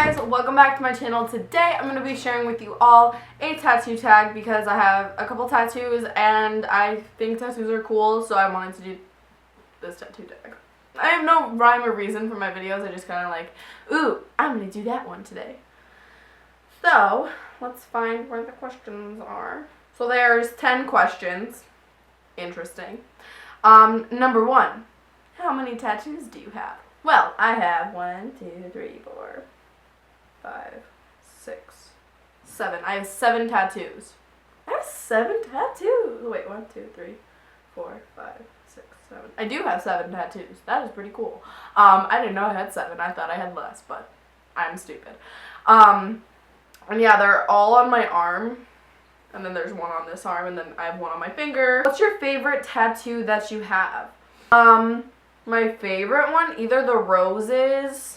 guys, welcome back to my channel. Today I'm going to be sharing with you all a tattoo tag because I have a couple tattoos and I think tattoos are cool, so I wanted to do this tattoo tag. I have no rhyme or reason for my videos, I just kind of like, ooh, I'm going to do that one today. So, let's find where the questions are. So there's 10 questions. Interesting. Number 1, how many tattoos do you have? Well, I have 1, 2, 3, 4, 5, 6, 7. I have 7 tattoos. I have 7 tattoos. Wait, 1, 2, 3, 4, 5, 6, 7. I do have 7 tattoos. That is pretty cool. I didn't know I had 7. I thought I had less, but I'm stupid. And yeah, they're all on my arm. And then there's one on this arm, and then I have one on my finger. What's your favorite tattoo that you have? My favorite one, either the roses,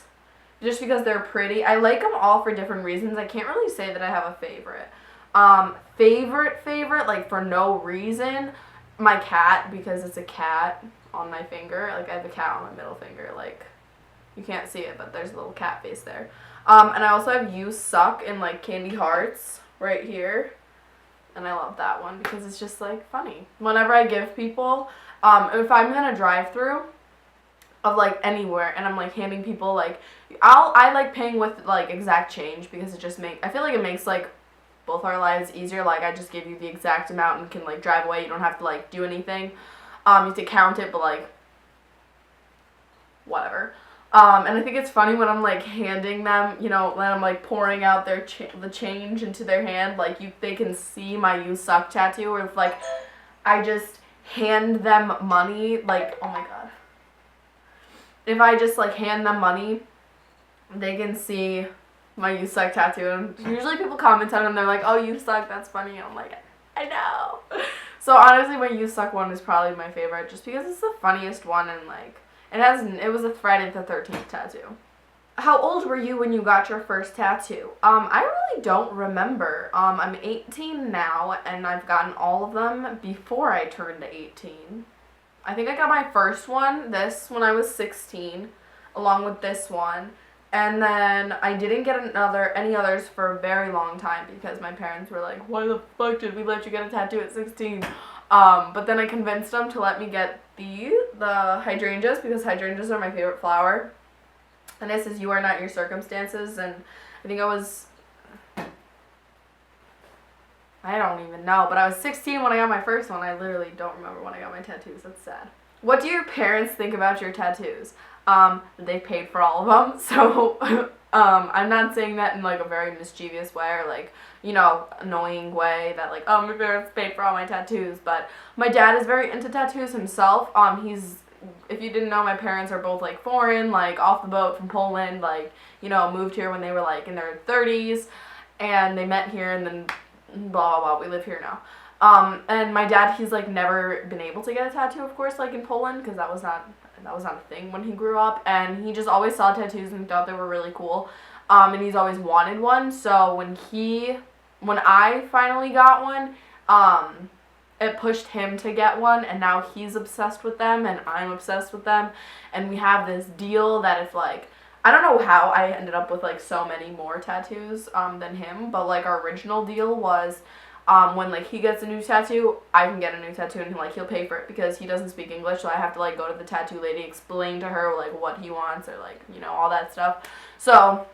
just because they're pretty. I like them all for different reasons. I can't really say that I have a favorite. Favorite, like for no reason, my cat, because it's a cat on my finger. Like I have a cat on my middle finger. Like you can't see it, but there's a little cat face there. And I also have You Suck in like candy hearts right here. And I love that one because it's just like funny. Whenever I give people, if I'm in a drive-thru of like anywhere and I'm like handing people like, I like paying with like exact change because it just I feel like it makes like both our lives easier. Like I just give you the exact amount and can like drive away. You don't have to like do anything. You have to count it, but like whatever. And I think it's funny when I'm like handing them, you know, when I'm like pouring out their the change into their hand, like they can see my You Suck tattoo, or if like I just hand them money, like, oh my god. If I just like hand them money, they can see my You Suck tattoo, and usually people comment on it and they're like, oh, you suck, that's funny, and I'm like, I know. So honestly, my You Suck one is probably my favorite, just because it's the funniest one, and like, it was a Friday the 13th tattoo. How old were you when you got your first tattoo? I really don't remember. I'm 18 now, and I've gotten all of them before I turned 18. I think I got my first one, when I was 16, along with this one. And then I didn't get any others for a very long time because my parents were like, why the fuck did we let you get a tattoo at 16? But then I convinced them to let me get the hydrangeas, because hydrangeas are my favorite flower. And it says, you are not your circumstances. And I think I don't even know, but I was 16 when I got my first one. I literally don't remember when I got my tattoos. That's sad. What do your parents think about your tattoos? They paid for all of them, so I'm not saying that in like a very mischievous way or like, you know, annoying way that like, oh, my parents paid for all my tattoos, but my dad is very into tattoos himself. If you didn't know, my parents are both like foreign, like off the boat from Poland, like, you know, moved here when they were like in their 30s, and they met here and then blah, blah, blah, we live here now. And my dad, he's like never been able to get a tattoo, of course, like in Poland, because that was not a thing when he grew up, and he just always saw tattoos and thought they were really cool, and he's always wanted one. So when I finally got one, it pushed him to get one, and now he's obsessed with them, and I'm obsessed with them, and we have this deal that if like, I don't know how I ended up with like so many more tattoos than him, but like our original deal was when like he gets a new tattoo, I can get a new tattoo, and like he'll pay for it because he doesn't speak English, so I have to like go to the tattoo lady, explain to her like what he wants, or like, you know, all that stuff. So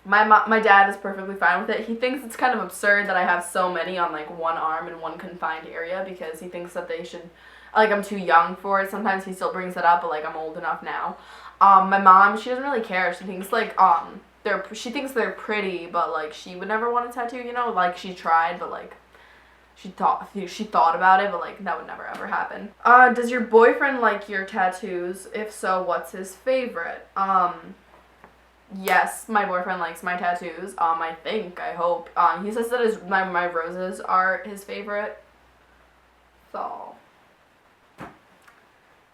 my dad is perfectly fine with it. He thinks it's kind of absurd that I have so many on like one arm in one confined area, because he thinks that they should, like, I'm too young for it. Sometimes he still brings it up, but like I'm old enough now. My mom, she doesn't really care. She thinks like she thinks they're pretty, but like she would never want a tattoo, you know, like she tried, but like she thought about it, but like that would never ever happen. Does your boyfriend like your tattoos? If so, what's his favorite? Yes, my boyfriend likes my tattoos. I hope. He says that my roses are his favorite. So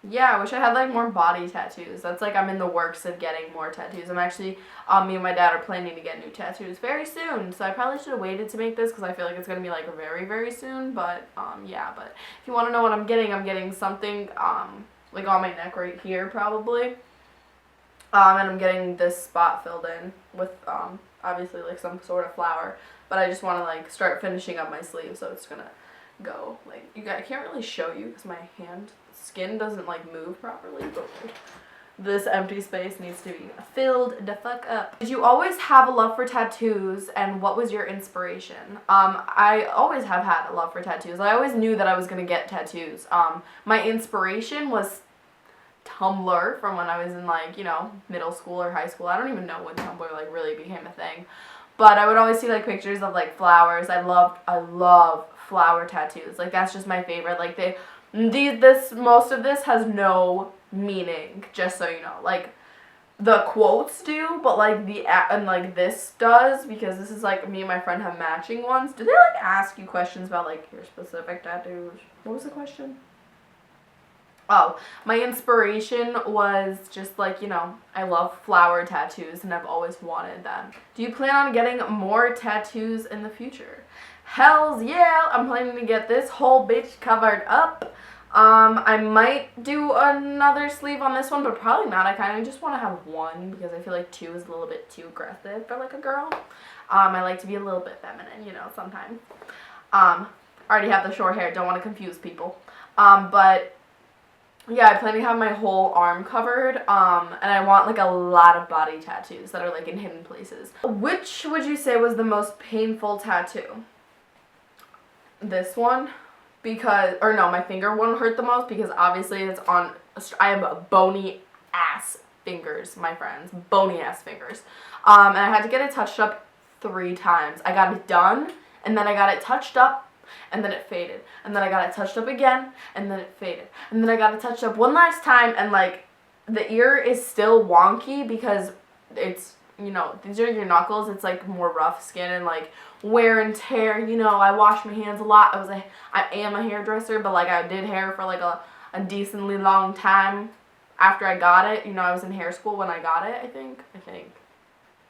yeah, I wish I had like more body tattoos. That's like, I'm in the works of getting more tattoos. I'm actually, me and my dad are planning to get new tattoos very soon. So I probably should have waited to make this because I feel like it's going to be like very, very soon. But, yeah, but if you want to know what I'm getting something, like on my neck right here probably. And I'm getting this spot filled in with obviously like some sort of flower, but I just want to like start finishing up my sleeve, so it's gonna go like, you guys, I can't really show you because my skin doesn't like move properly, but like, this empty space needs to be filled the fuck up. Did you always have a love for tattoos, and what was your inspiration? I always have had a love for tattoos. I always knew that I was gonna get tattoos. My inspiration was Tumblr from when I was in like, you know, middle school or high school. I don't even know when Tumblr like really became a thing. But I would always see like pictures of like flowers. I love flower tattoos. Like that's just my favorite. Like most of this has no meaning, just so you know. Like the quotes do, but like and like this does, because this is like me and my friend have matching ones. Do they like ask you questions about like your specific tattoos? What was the question? Oh, my inspiration was just like, you know, I love flower tattoos and I've always wanted them. Do you plan on getting more tattoos in the future? Hells yeah, I'm planning to get this whole bitch covered up. I might do another sleeve on this one, but probably not. I kind of just want to have one because I feel like two is a little bit too aggressive for like a girl. I like to be a little bit feminine, you know, sometimes. I already have the short hair, don't want to confuse people. But yeah, I plan to have my whole arm covered, and I want like a lot of body tattoos that are like in hidden places. Which would you say was the most painful tattoo? This one, because, or no, my finger one hurt the most because obviously it's on, I have bony ass fingers, my friends, bony ass fingers. And I had to get it touched up 3 times. I got it done, and then I got it touched up, and then it faded, and then I got it touched up again, and then it faded, and then I got it touched up one last time, and like the ear is still wonky because it's, you know, these are your knuckles, it's like more rough skin and like wear and tear, you know. I wash my hands a lot. I am a hairdresser, but like I did hair for like a decently long time after I got it. You know, I was in hair school when I got it, I think.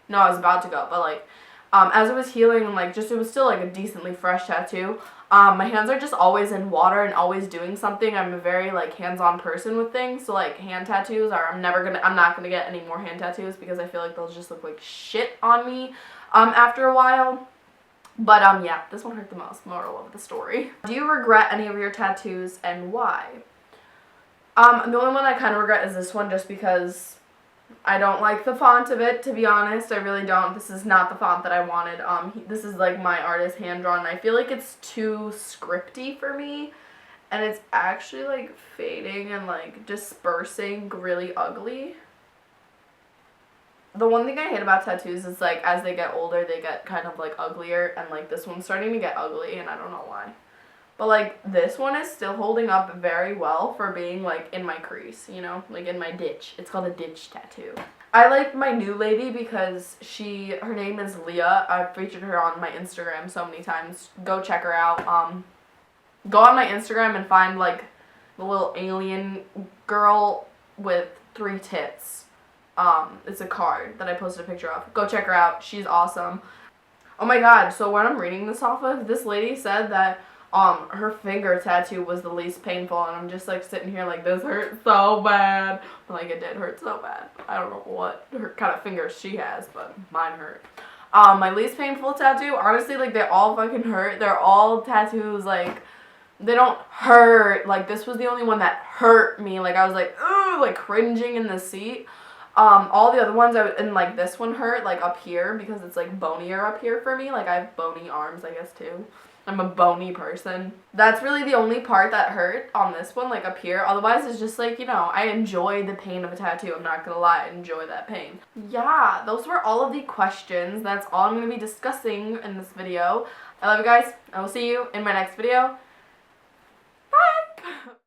No, I was about to go, but like as it was healing and like just, it was still like a decently fresh tattoo. My hands are just always in water and always doing something. I'm a very like hands-on person with things, so like hand tattoos are, I'm not gonna get any more hand tattoos because I feel like they'll just look like shit on me after a while. But yeah, this one hurt the most, moral of the story. Do you regret any of your tattoos and why? The only one I kind of regret is this one, just because I don't like the font of it, to be honest. I really don't. This is not the font that I wanted. This is like my artist hand-drawn. I feel like it's too scripty for me, and it's actually like fading and like dispersing really ugly. The one thing I hate about tattoos is like as they get older, they get kind of like uglier, and like this one's starting to get ugly, and I don't know why. But like this one is still holding up very well for being like in my crease, you know, like in my ditch. It's called a ditch tattoo. I like my new lady because her name is Leah. I've featured her on my Instagram so many times. Go check her out. Go on my Instagram and find like the little alien girl with 3 tits. It's a card that I posted a picture of. Go check her out. She's awesome. Oh my god, so what I'm reading this off of, this lady said that her finger tattoo was the least painful, and I'm just like sitting here like, this hurts so bad. Like, it did hurt so bad. I don't know what kind of fingers she has, but mine hurt. My least painful tattoo, honestly, like, they all fucking hurt. They're all tattoos, like, they don't hurt. Like, this was the only one that hurt me. Like, I was like, ugh, like, cringing in the seat. All the other ones, and like this one hurt, like up here, because it's like bonier up here for me. Like, I have bony arms, I guess, too. I'm a bony person. That's really the only part that hurt on this one, like up here. Otherwise, it's just like, you know, I enjoy the pain of a tattoo. I'm not gonna lie, I enjoy that pain. Yeah, those were all of the questions. That's all I'm gonna be discussing in this video. I love you guys. I will see you in my next video. Bye!